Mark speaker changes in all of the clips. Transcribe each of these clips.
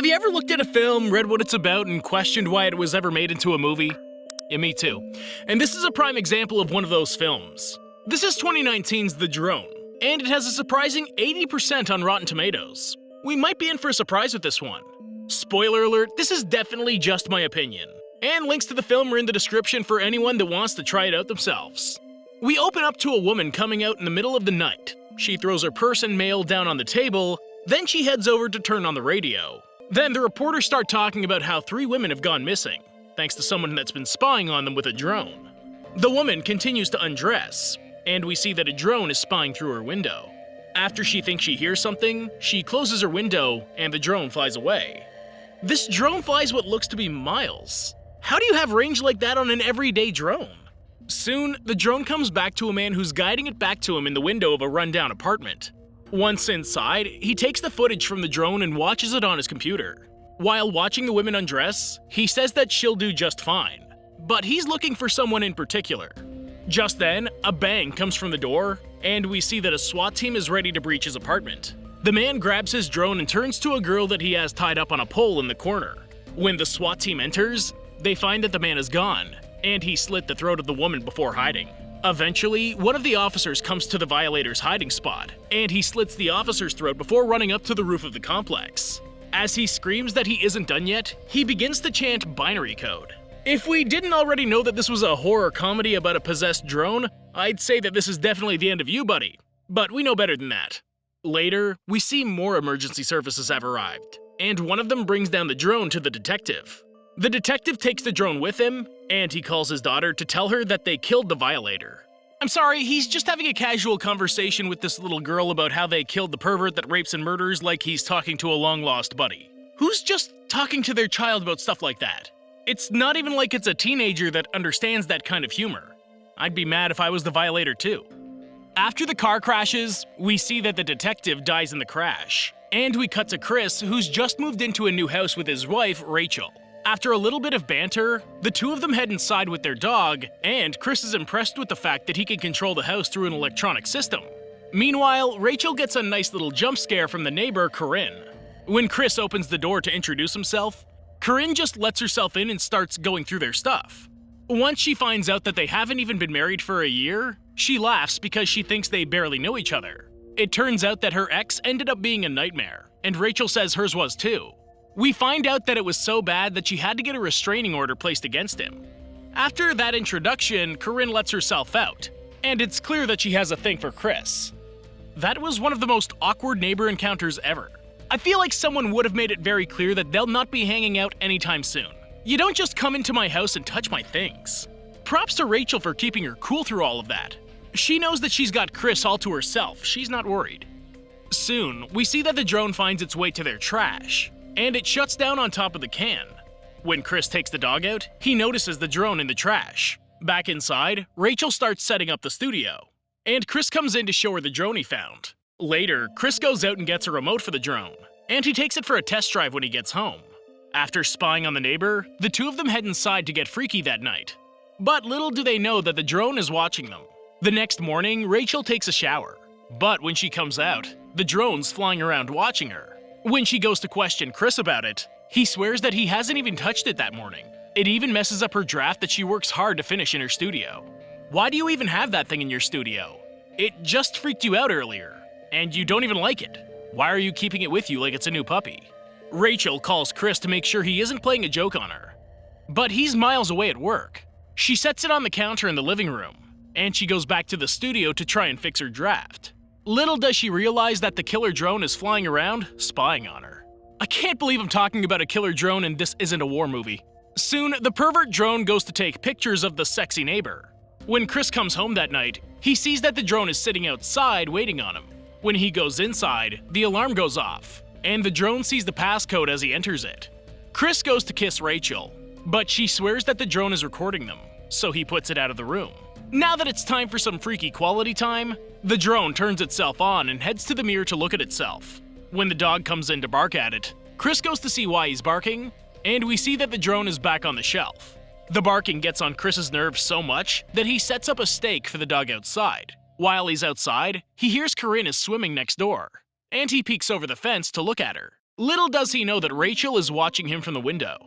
Speaker 1: Have you ever looked at a film, read what it's about, and questioned why it was ever made into a movie? Yeah, me too. And this is a prime example of one of those films. This is 2019's The Drone, and it has a surprising 80% on Rotten Tomatoes. We might be in for a surprise with this one. Spoiler alert, this is definitely just my opinion. And links to the film are in the description for anyone that wants to try it out themselves. We open up to a woman coming out in the middle of the night. She throws her purse and mail down on the table, then she heads over to turn on the radio. Then the reporters start talking about how 3 women have gone missing, thanks to someone that's been spying on them with a drone. The woman continues to undress, and we see that a drone is spying through her window. After she thinks she hears something, she closes her window and the drone flies away. This drone flies what looks to be miles. How do you have range like that on an everyday drone? Soon, the drone comes back to a man who's guiding it back to him in the window of a rundown apartment. Once inside, he takes the footage from the drone and watches it on his computer. While watching the women undress, he says that she'll do just fine, but he's looking for someone in particular. Just then, a bang comes from the door, and we see that a SWAT team is ready to breach his apartment. The man grabs his drone and turns to a girl that he has tied up on a pole in the corner. When the SWAT team enters, they find that the man is gone, and he slit the throat of the woman before hiding. Eventually, one of the officers comes to the violator's hiding spot, and he slits the officer's throat before running up to the roof of the complex. As he screams that he isn't done yet, he begins to chant binary code. If we didn't already know that this was a horror comedy about a possessed drone, I'd say that this is definitely the end of you, buddy. But we know better than that. Later, we see more emergency services have arrived, and one of them brings down the drone to the detective. The detective takes the drone with him, and he calls his daughter to tell her that they killed the violator. I'm sorry, he's just having a casual conversation with this little girl about how they killed the pervert that rapes and murders like he's talking to a long-lost buddy. Who's just talking to their child about stuff like that? It's not even like it's a teenager that understands that kind of humor. I'd be mad if I was the violator too. After the car crashes, we see that the detective dies in the crash. And we cut to Chris, who's just moved into a new house with his wife, Rachel. After a little bit of banter, the two of them head inside with their dog, and Chris is impressed with the fact that he can control the house through an electronic system. Meanwhile, Rachel gets a nice little jump scare from the neighbor, Corinne. When Chris opens the door to introduce himself, Corinne just lets herself in and starts going through their stuff. Once she finds out that they haven't even been married for a year, she laughs because she thinks they barely know each other. It turns out that her ex ended up being a nightmare, and Rachel says hers was too. We find out that it was so bad that she had to get a restraining order placed against him. After that introduction, Corinne lets herself out, and it's clear that she has a thing for Chris. That was one of the most awkward neighbor encounters ever. I feel like someone would have made it very clear that they'll not be hanging out anytime soon. You don't just come into my house and touch my things. Props to Rachel for keeping her cool through all of that. She knows that she's got Chris all to herself, she's not worried. Soon, we see that the drone finds its way to their trash, and it shuts down on top of the can. When Chris takes the dog out, he notices the drone in the trash. Back inside, Rachel starts setting up the studio, and Chris comes in to show her the drone he found. Later, Chris goes out and gets a remote for the drone, and he takes it for a test drive when he gets home. After spying on the neighbor, the two of them head inside to get freaky that night. But little do they know that the drone is watching them. The next morning, Rachel takes a shower, but when she comes out, the drone's flying around watching her. When she goes to question Chris about it, he swears that he hasn't even touched it that morning. It even messes up her draft that she works hard to finish in her studio. Why do you even have that thing in your studio? It just freaked you out earlier, and you don't even like it. Why are you keeping it with you like it's a new puppy? Rachel calls Chris to make sure he isn't playing a joke on her. But he's miles away at work. She sets it on the counter in the living room, and she goes back to the studio to try and fix her draft. Little does she realize that the killer drone is flying around, spying on her. I can't believe I'm talking about a killer drone and this isn't a war movie. Soon, the pervert drone goes to take pictures of the sexy neighbor. When Chris comes home that night, he sees that the drone is sitting outside waiting on him. When he goes inside, the alarm goes off, and the drone sees the passcode as he enters it. Chris goes to kiss Rachel, but she swears that the drone is recording them, so he puts it out of the room. Now that it's time for some freaky quality time, the drone turns itself on and heads to the mirror to look at itself. When the dog comes in to bark at it, Chris goes to see why he's barking, and we see that the drone is back on the shelf. The barking gets on Chris's nerves so much that he sets up a stake for the dog outside. While he's outside, he hears Corinne is swimming next door, and he peeks over the fence to look at her. Little does he know that Rachel is watching him from the window.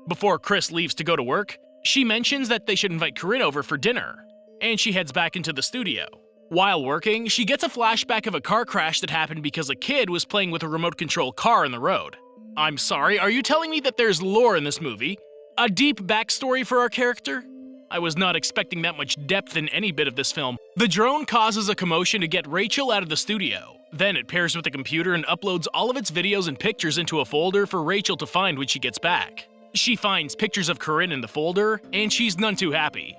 Speaker 1: Before Chris leaves to go to work, she mentions that they should invite Corinne over for dinner, and she heads back into the studio. While working, she gets a flashback of a car crash that happened because a kid was playing with a remote control car in the road. I'm sorry, are you telling me that there's lore in this movie? A deep backstory for our character? I was not expecting that much depth in any bit of this film. The drone causes a commotion to get Rachel out of the studio. Then it pairs with the computer and uploads all of its videos and pictures into a folder for Rachel to find when she gets back. She finds pictures of Corinne in the folder, and she's none too happy.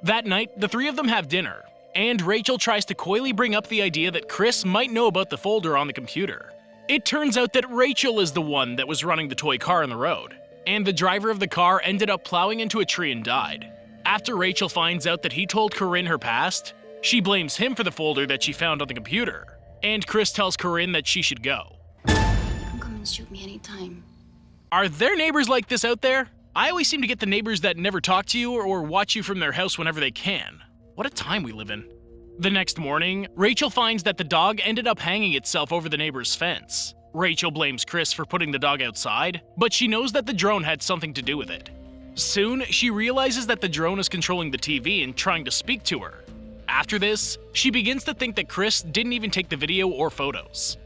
Speaker 1: That night, the three of them have dinner, and Rachel tries to coyly bring up the idea that Chris might know about the folder on the computer. It turns out that Rachel is the one that was running the toy car on the road, and the driver of the car ended up plowing into a tree and died. After Rachel finds out that he told Corinne her past, she blames him for the folder that she found on the computer, and Chris tells Corinne that she should go.
Speaker 2: You can come and shoot me anytime.
Speaker 1: Are there neighbors like this out there? I always seem to get the neighbors that never talk to you or watch you from their house whenever they can. What a time we live in. The next morning, Rachel finds that the dog ended up hanging itself over the neighbor's fence. Rachel blames Chris for putting the dog outside, but she knows that the drone had something to do with it. Soon, she realizes that the drone is controlling the TV and trying to speak to her. After this, she begins to think that Chris didn't even take the video or photos.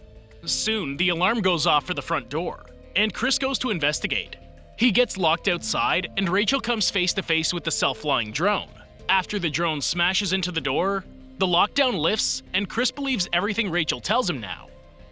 Speaker 1: Soon, the alarm goes off for the front door, and Chris goes to investigate. He gets locked outside, and Rachel comes face to face with the self-flying drone. After the drone smashes into the door, the lockdown lifts, and Chris believes everything Rachel tells him now.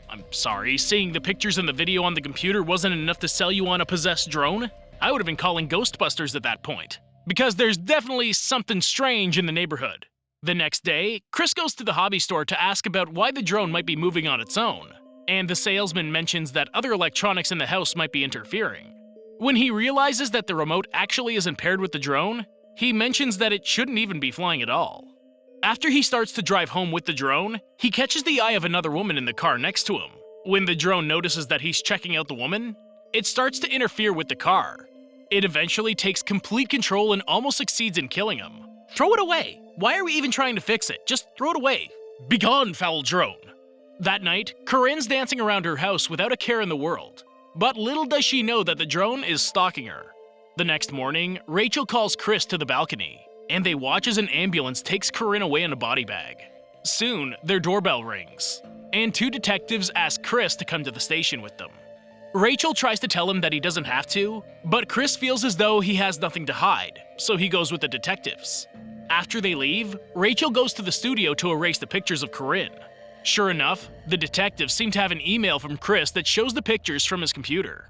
Speaker 1: I'm sorry, seeing the pictures and the video on the computer wasn't enough to sell you on a possessed drone? I would have been calling Ghostbusters at that point, because there's definitely something strange in the neighborhood. The next day, Chris goes to the hobby store to ask about why the drone might be moving on its own, and the salesman mentions that other electronics in the house might be interfering. When he realizes that the remote actually isn't paired with the drone, he mentions that it shouldn't even be flying at all. After he starts to drive home with the drone, he catches the eye of another woman in the car next to him. When the drone notices that he's checking out the woman, it starts to interfere with the car. It eventually takes complete control and almost succeeds in killing him. Throw it away! Why are we even trying to fix it? Just throw it away! Begone, foul drone! That night, Corinne's dancing around her house without a care in the world. But little does she know that the drone is stalking her. The next morning, Rachel calls Chris to the balcony, and they watch as an ambulance takes Corinne away in a body bag. Soon, their doorbell rings, and two detectives ask Chris to come to the station with them. Rachel tries to tell him that he doesn't have to, but Chris feels as though he has nothing to hide, so he goes with the detectives. After they leave, Rachel goes to the studio to erase the pictures of Corinne. Sure enough, the detectives seem to have an email from Chris that shows the pictures from his computer.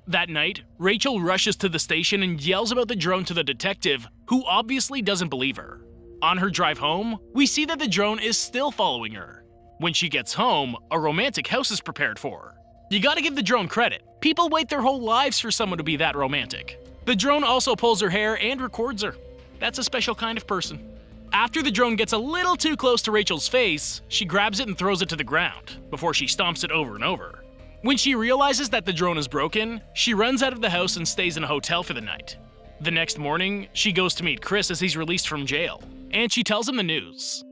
Speaker 1: That night, Rachel rushes to the station and yells about the drone to the detective, who obviously doesn't believe her. On her drive home, we see that the drone is still following her. When she gets home, a romantic house is prepared for her. You gotta give the drone credit. People wait their whole lives for someone to be that romantic. The drone also pulls her hair and records her. That's a special kind of person. After the drone gets a little too close to Rachel's face, she grabs it and throws it to the ground, before she stomps it over and over. When she realizes that the drone is broken, she runs out of the house and stays in a hotel for the night. The next morning, she goes to meet Chris as he's released from jail, and she tells him the news.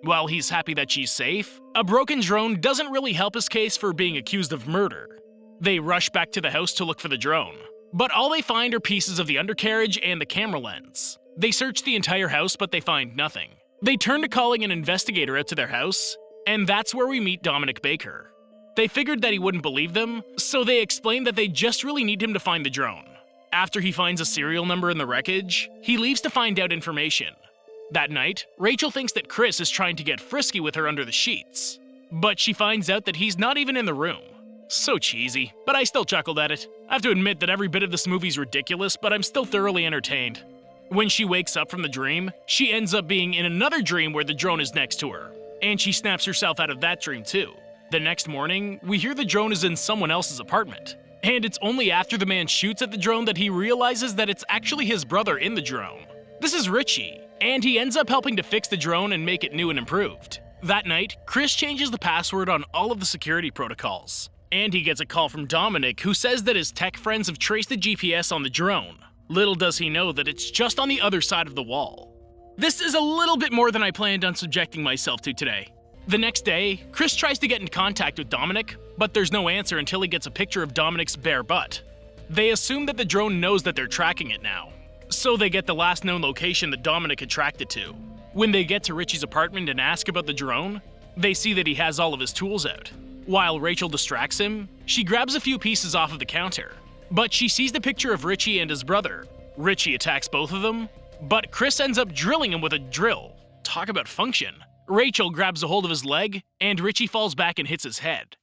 Speaker 1: While he's happy that she's safe, a broken drone doesn't really help his case for being accused of murder. They rush back to the house to look for the drone, but all they find are pieces of the undercarriage and the camera lens. They search the entire house, but they find nothing. They turn to calling an investigator out to their house, and that's where we meet Dominic Baker. They figured that he wouldn't believe them, so they explain that they just really need him to find the drone. After he finds a serial number in the wreckage, he leaves to find out information. That night, Rachel thinks that Chris is trying to get frisky with her under the sheets, but she finds out that he's not even in the room. So cheesy, but I still chuckled at it. I have to admit that every bit of this movie's ridiculous, but I'm still thoroughly entertained. When she wakes up from the dream, she ends up being in another dream where the drone is next to her, and she snaps herself out of that dream too. The next morning, we hear the drone is in someone else's apartment, and it's only after the man shoots at the drone that he realizes that it's actually his brother in the drone. This is Richie, and he ends up helping to fix the drone and make it new and improved. That night, Chris changes the password on all of the security protocols, and he gets a call from Dominic, who says that his tech friends have traced the GPS on the drone. Little does he know that it's just on the other side of the wall. This is a little bit more than I planned on subjecting myself to today. The next day, Chris tries to get in contact with Dominic, but there's no answer until he gets a picture of Dominic's bare butt. They assume that the drone knows that they're tracking it now, so they get the last known location that Dominic had tracked it to. When they get to Richie's apartment and ask about the drone, they see that he has all of his tools out. While Rachel distracts him, she grabs a few pieces off of the counter, but she sees the picture of Richie and his brother. Richie attacks both of them, but Chris ends up drilling him with a drill. Talk about function. Rachel grabs a hold of his leg, and Richie falls back and hits his head.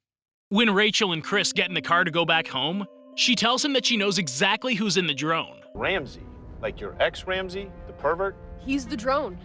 Speaker 1: When Rachel and Chris get in the car to go back home, she tells him that she knows exactly who's in the drone.
Speaker 3: Ramsey, like your ex-Ramsey, the pervert?
Speaker 4: He's the drone.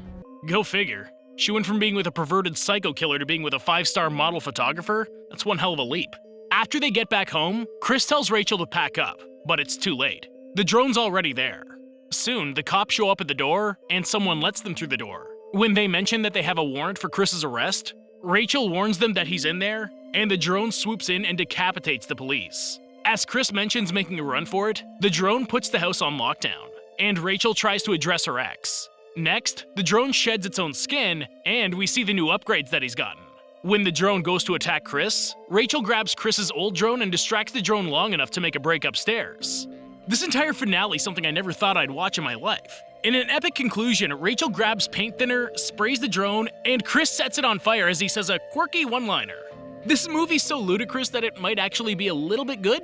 Speaker 1: Go figure. She went from being with a perverted psycho killer to being with a 5-star model photographer? That's one hell of a leap. After they get back home, Chris tells Rachel to pack up, but it's too late. The drone's already there. Soon, the cops show up at the door, and someone lets them through the door. When they mention that they have a warrant for Chris's arrest, Rachel warns them that he's in there, and the drone swoops in and decapitates the police. As Chris mentions making a run for it, the drone puts the house on lockdown, and Rachel tries to address her ex. Next, the drone sheds its own skin, and we see the new upgrades that he's gotten. When the drone goes to attack Chris, Rachel grabs Chris's old drone and distracts the drone long enough to make a break upstairs. This entire finale is something I never thought I'd watch in my life. In an epic conclusion, Rachel grabs paint thinner, sprays the drone, and Chris sets it on fire as he says a quirky one-liner. This movie's so ludicrous that it might actually be a little bit good?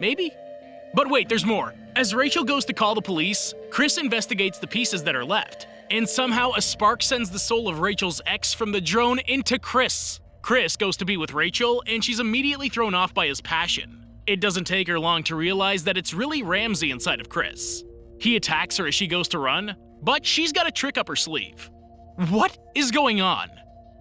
Speaker 1: Maybe? But wait, there's more. As Rachel goes to call the police, Chris investigates the pieces that are left, and somehow a spark sends the soul of Rachel's ex from the drone into Chris. Chris goes to be with Rachel, and she's immediately thrown off by his passion. It doesn't take her long to realize that it's really Ramsey inside of Chris. He attacks her as she goes to run, but she's got a trick up her sleeve. What is going on?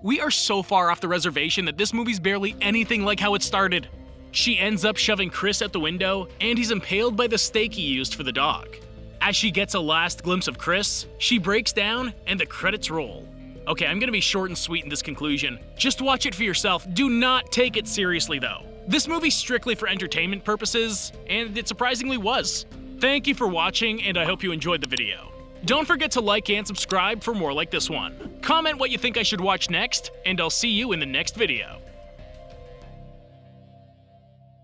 Speaker 1: We are so far off the reservation that this movie's barely anything like how it started. She ends up shoving Chris out the window, and he's impaled by the stake he used for the dog. As she gets a last glimpse of Chris, she breaks down, and the credits roll. Okay, I'm gonna be short and sweet in this conclusion. Just watch it for yourself. Do not take it seriously, though. This movie's strictly for entertainment purposes, and it surprisingly was. Thank you for watching, and I hope you enjoyed the video. Don't forget to like and subscribe for more like this one. Comment what you think I should watch next, and I'll see you in the next video.